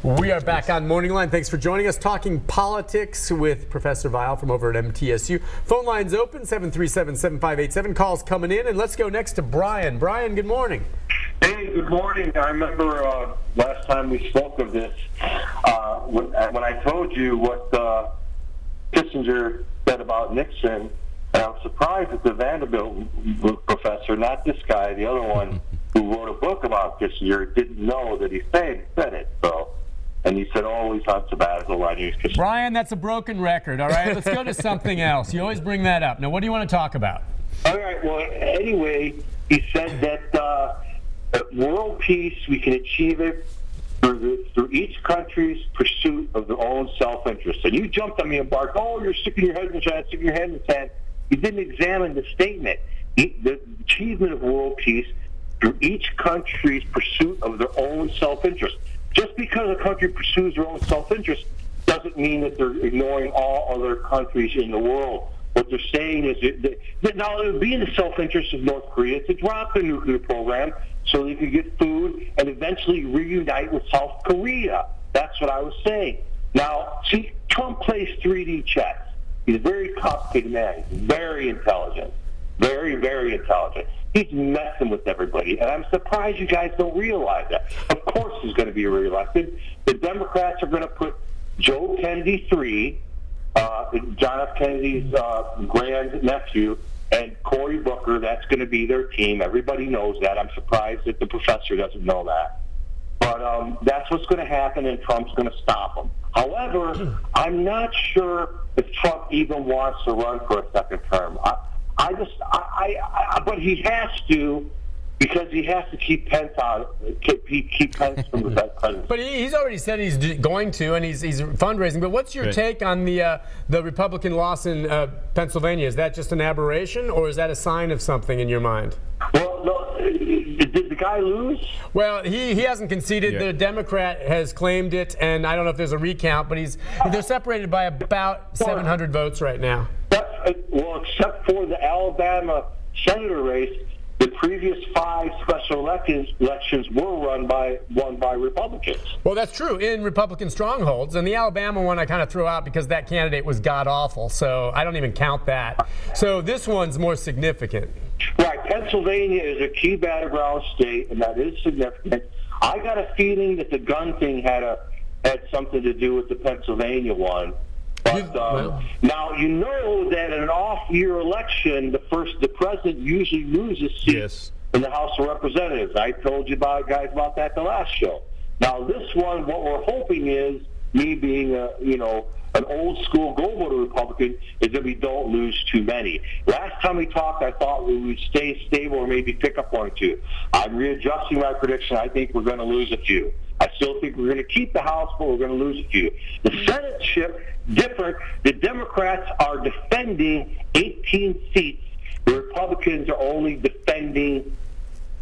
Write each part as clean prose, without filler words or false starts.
We are back on Morning Line. Thanks for joining us. Talking politics with Professor Weil from over at MTSU. Phone lines open, 737-7587. Calls coming in. And let's go next to Brian. Brian, good morning. Hey, good morning. I remember last time we spoke of this, when I told you what Kissinger said about Nixon, and I'm surprised that the Vanderbilt professor, not this guy, the other one, who wrote a book about Kissinger, didn't know that he said it. So. And he said, oh, he's on sabbatical. Why do you use Kissinger? Brian, that's a broken record, all right? Let's go to something else. You always bring that up. Now, what do you want to talk about? All right. Well, anyway, he said that world peace, we can achieve it through each country's pursuit of their own self-interest. And you jumped on me and barked, oh, you're sticking your head in the sand, sticking your head in the sand. You didn't examine the statement. The achievement of world peace through each country's pursuit of their own self-interest. Just because a country pursues their own self-interest doesn't mean that they're ignoring all other countries in the world. What they're saying is that now it would be in the self-interest of North Korea to drop the nuclear program so they could get food and eventually reunite with South Korea. That's what I was saying. Now, see, Trump plays 3D chess. He's a very complicated man. He's very intelligent. Very, very intelligent. He's messing with everybody, and I'm surprised you guys don't realize that. Of course he's going to be reelected. The Democrats are going to put Joe Kennedy III, John F. Kennedy's grandnephew, and Cory Booker. That's going to be their team. Everybody knows that. I'm surprised that the professor doesn't know that. But that's what's going to happen, and Trump's going to stop them. However, I'm not sure if Trump even wants to run for a second term. But he has to, because he has to keep Pence out, keep Pence from the presidency. But he's already said he's going to, and he's fundraising. But what's your take on the Republican loss in Pennsylvania? Is that just an aberration, or is that a sign of something in your mind? Well, no, did the guy lose? Well, he hasn't conceded. The Democrat has claimed it, and I don't know if there's a recount, but they're separated by about 700 votes right now. Well, except for the Alabama senator race, the previous 5 special elections were won by Republicans. Well, that's true in Republican strongholds, and the Alabama one I kind of threw out because that candidate was god-awful, so I don't even count that. So this one's more significant. Right. Pennsylvania is a key battleground state, and that is significant. I got a feeling that the gun thing had something to do with the Pennsylvania one. But now you know that in an off-year election, the president usually loses seats in the House of Representatives. I told you guys about that the last show. Now this one, what we're hoping is, me being an old school go-voter Republican, is that we don't lose too many. Last time we talked, I thought we would stay stable or maybe pick up 1 or 2. I'm readjusting my prediction. I think we're going to lose a few. I still think we're going to keep the House, but we're going to lose a few. The Senate ship, different. The Democrats are defending 18 seats. The Republicans are only defending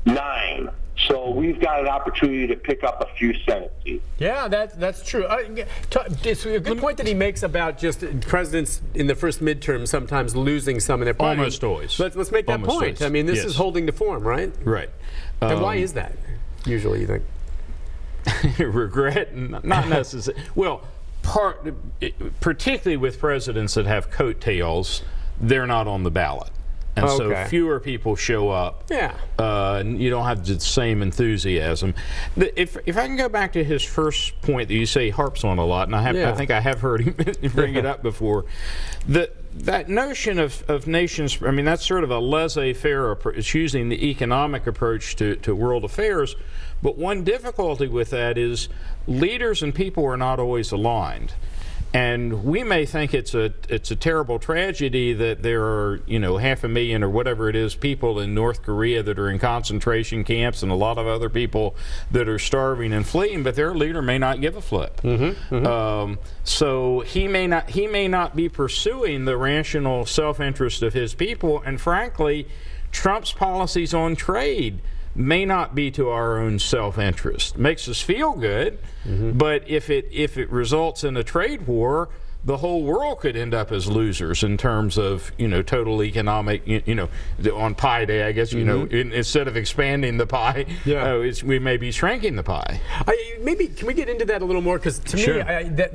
9. So we've got an opportunity to pick up a few Senate seats. Yeah, that's true. It's a good point that he makes about just presidents in the first midterm sometimes losing some of their party. Almost always. Let's make that point. Always. I mean, this is holding to form, right? Right. And why is that, usually, you think? Regret? Not necessarily. Well, particularly with presidents that have coattails, they're not on the ballot. And so fewer people show up. Yeah. And you don't have the same enthusiasm. If I can go back to his first point that you say he harps on a lot, and I think I have heard him bring it up before, that notion of nations, I mean, that's sort of a laissez-faire approach, using the economic approach to world affairs. But one difficulty with that is leaders and people are not always aligned. And we may think it's a terrible tragedy that there are 500,000 or whatever it is people in North Korea that are in concentration camps, and a lot of other people that are starving and fleeing, but their leader may not give a flip. So he may not be pursuing the rational self-interest of his people, and frankly, Trump's policies on trade may not be to our own self-interest. Makes us feel good, but if it results in a trade war, the whole world could end up as losers in terms of, total economic, on Pi Day, I guess, instead of expanding the pie, we may be shrinking the pie. Maybe, can we get into that a little more? Because to me,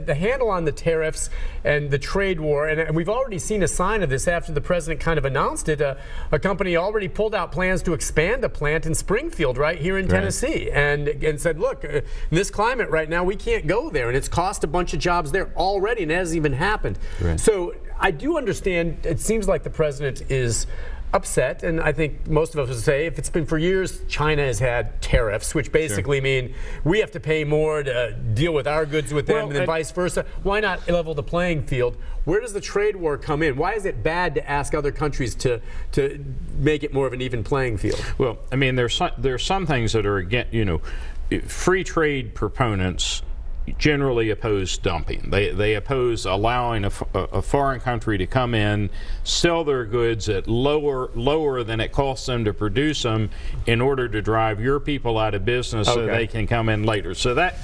the handle on the tariffs and the trade war, and we've already seen a sign of this after the president kind of announced it. A company already pulled out plans to expand a plant in Springfield, right here in Tennessee, and said, look, in this climate right now, we can't go there, and it's cost a bunch of jobs there already, and it hasn't even happened. So I do understand, it seems like the president is upset, and I think most of us would say if it's been for years, China has had tariffs, which basically mean we have to pay more to deal with our goods with them, and then vice versa. Why not level the playing field? Where does the trade war come in? Why is it bad to ask other countries to make it more of an even playing field? Well, I mean, there's some things that are, again, free trade proponents generally oppose dumping. They oppose allowing a foreign country to come in, sell their goods at lower than it costs them to produce them in order to drive your people out of business so they can come in later. So that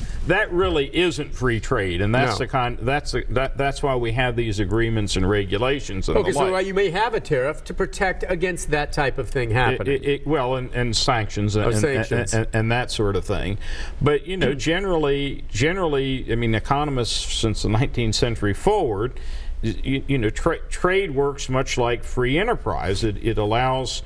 really isn't free trade, and that's that's why we have these agreements and regulations and the like. So you may have a tariff to protect against that type of thing happening. And sanctions and that sort of thing. But generally, I mean, economists since the 19th century forward, trade works much like free enterprise. It allows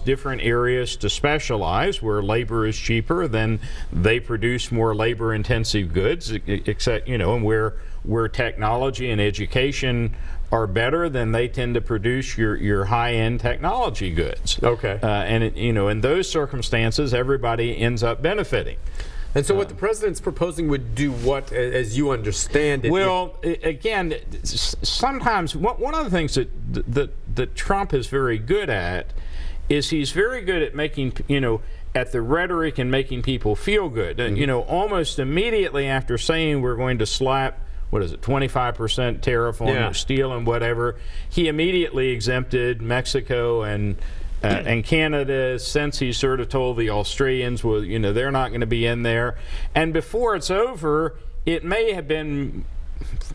different areas to specialize. Where labor is cheaper, then they produce more labor-intensive goods. Except, and where technology and education are better, then they tend to produce your high-end technology goods. And in those circumstances, everybody ends up benefiting. And so what the president's proposing would do what, as you understand it? Well, again, sometimes one of the things that Trump is very good at is he's very good at making, at the rhetoric and making people feel good. Almost immediately after saying we're going to slap, 25% tariff on steel and whatever, he immediately exempted Mexico and Canada, since he sort of told the Australians, well, they're not going to be in there. And before it's over, it may have been,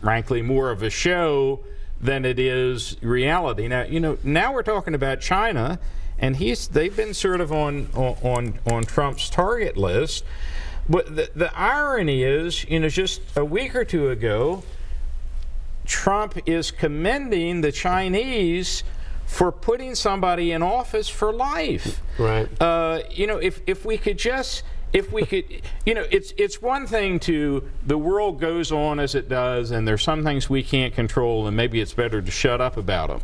frankly, more of a show than it is reality. Now, now we're talking about China, and they've been sort of on Trump's target list. But the irony is, just a week or two ago, Trump is commending the Chinese for putting somebody in office for life. Right. If we could, it's one thing to, the world goes on as it does, and there's some things we can't control, and maybe it's better to shut up about them.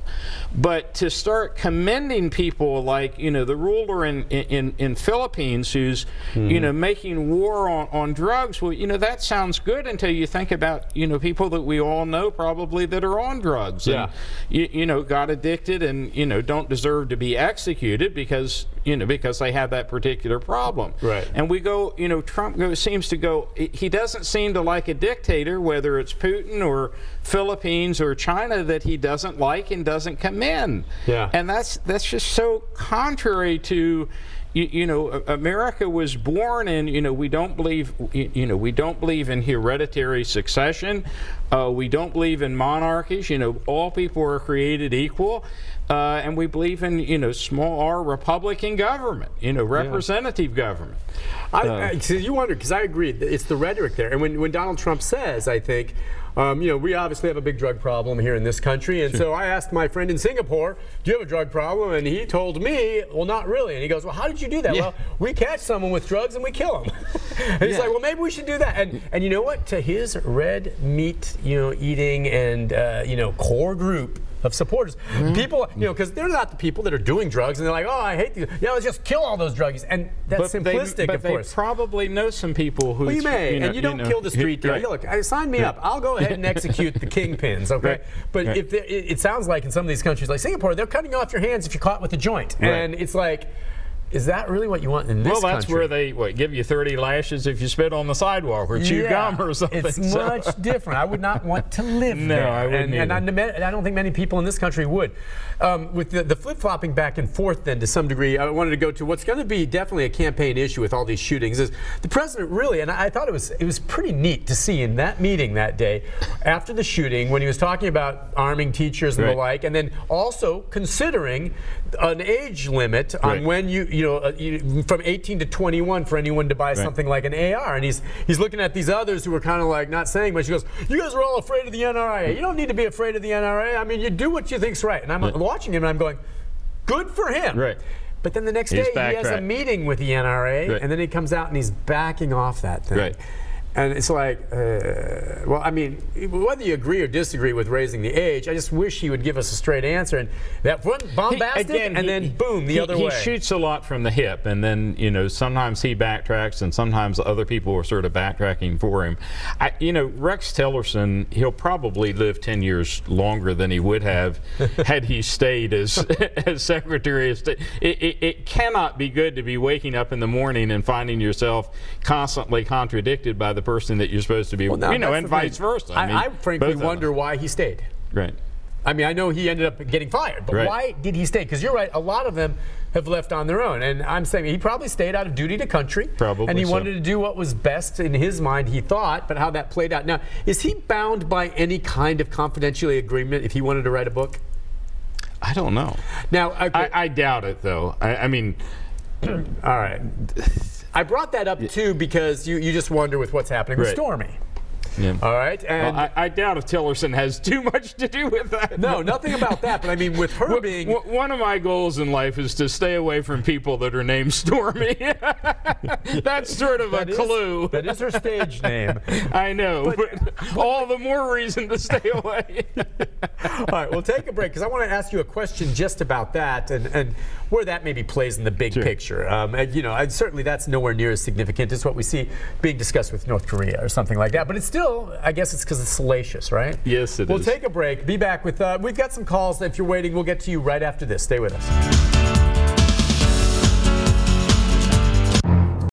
But to start commending people like, the ruler in Philippines who's, making war on drugs, well, that sounds good until you think about, people that we all know probably that are on drugs. And, got addicted and, don't deserve to be executed because they have that particular problem. Right. And we go, Trump seems to go, he doesn't seem to like a dictator, whether it's Putin or Philippines or China, that he doesn't like and doesn't commend. And that's just so contrary to, America was born in, we don't believe, we don't believe in hereditary succession. We don't believe in monarchies. All people are created equal. And we believe in, small r Republican government, representative government. So you wonder, because I agree, it's the rhetoric there. And when Donald Trump says, I think, we obviously have a big drug problem here in this country, and so I asked my friend in Singapore, do you have a drug problem? And he told me, well, not really. And he goes, well, how did you do that? Well, we catch someone with drugs and we kill them. And he's like, well, maybe we should do that. And you know what? To his red meat, eating and, core group of supporters, people, because they're not the people that are doing drugs, and they're like, oh, I hate these. Let's just kill all those druggies. And that's simplistic, of course. They probably know some people who. Well, you may, and you don't kill the street dealer. Look, sign me up. I'll go ahead and execute the kingpins, okay? But if it sounds like in some of these countries, like Singapore, they're cutting off your hands if you're caught with a joint, and it's like, is that really what you want in this country? Well, that's where they give you 30 lashes if you spit on the sidewalk or chew gum or something. It's much different. I would not want to live there. No, I wouldn't and I don't think many people in this country would. With the flip-flopping back and forth then to some degree, I wanted to go to what's going to be definitely a campaign issue with all these shootings is the president really, and I thought it was pretty neat to see in that meeting that day after the shooting when he was talking about arming teachers and the like, and then also considering an age limit on when you from 18 to 21 for anyone to buy something like an AR. And he's looking at these others who are kind of like not saying much. He goes, "You guys are all afraid of the NRA. You don't need to be afraid of the NRA. I mean, you do what you think's right." And I'm watching him and I'm going, "Good for him." Right. But then the next day he has a meeting with the NRA, and then he comes out and he's backing off that thing. Right. And it's like, well, I mean, whether you agree or disagree with raising the age, I just wish he would give us a straight answer. And that one bombastic, then boom, the other way. He shoots a lot from the hip, and then sometimes he backtracks, and sometimes other people are sort of backtracking for him. Rex Tillerson, he'll probably live 10 years longer than he would have had he stayed as Secretary of State. It cannot be good to be waking up in the morning and finding yourself constantly contradicted by the person that you're supposed to be, and vice versa. I frankly wonder why he stayed. Right. I mean, I know he ended up getting fired, but why did he stay? Because you're right, a lot of them have left on their own. And I'm saying he probably stayed out of duty to country. Probably. And he wanted to do what was best in his mind, he thought, but how that played out. Now, is he bound by any kind of confidentiality agreement if he wanted to write a book? I don't know. Now, I doubt it, though. I mean, all right. I brought that up, too, because you just wonder with what's happening with Stormy. Yeah. All right. And well, I doubt if Tillerson has too much to do with that. No, nothing about that. But I mean, with her being... One of my goals in life is to stay away from people that are named Stormy. That's sort of a clue. That is her stage name. I know. But all the more reason to stay away. All right, we'll take a break because I want to ask you a question just about that and where that maybe plays in the big picture. And certainly that's nowhere near as significant as what we see being discussed with North Korea or something like that. But it's still, I guess it's because it's salacious, right? Yes, it is. We'll take a break. Be back with, we've got some calls. If you're waiting, we'll get to you right after this. Stay with us.